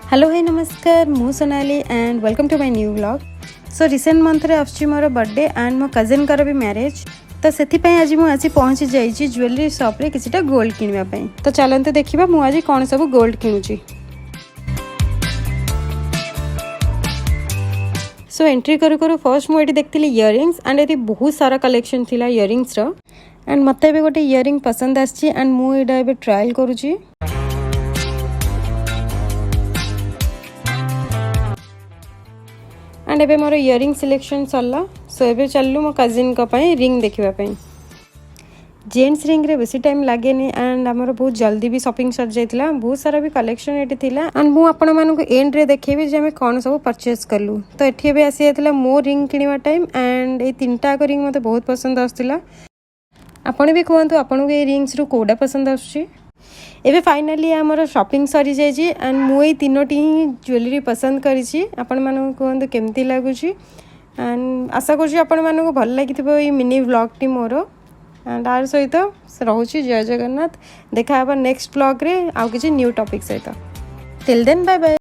Hello hi नमस्कार मु Sonali and welcome to my new vlog. So recent month रे आछि मोर बर्थडे एंड मो कजिन कर भी मैरिज। तो सेति पय आज मु आसी पहुंची जाईची ज्वेलरी शॉप रे किछटा गोल्ड किनवा पय। तो चलंते देखिबा मु आज कोन सब गोल्ड किनुची। सो एंट्री करू करू फर्स्ट मु एटी देखतिली इयररिंग्स एंड एटी बहुत सारा कलेक्शन थिला इयररिंग्स रो एंड मते भी गोटे इयररिंग पसंद आछि एंड मु एडा एबे ट्रायल करूची। एंड एबे मोर इयररिंग सिलेक्शन सरला। सो एबे चललु मो कजिन को पय रिंग देखिबा पय। जेंट्स रिंग रे बेसी टाइम लागेनी एंड हमर बहुत जल्दी भी शॉपिंग सर जाइतिला। बहुत सारा भी कलेक्शन एटी थिला एंड मु आपण मानु को एंड रे देखेबी जे हम कोन सब परचेस करलु। तो एठी एबे आसी जाइतिला मो रिंग किनिबा टाइम एंड ए तीनटा को रिंग मते बहुत पसंद आस्तिला। आपण भी कहंतु आपण को ए रिंग्स रु कोडा पसंद आछी। एबे फाइनली हमर शॉपिंग सरी जाय जी एंड मु ए तीनोटी ज्वेलरी पसंद करिछि। आपण मानु कहंतु केमती लागुछि एंड आशा करछि आपण मानु को भल लागिथिबो ए मिनी व्लॉग टी मोर एंड आर सहित रहुछि। जय जगन्नाथ। देखा हबा नेक्स्ट व्लॉग रे आउ किछि न्यू टॉपिक सहित। Till then bye bye.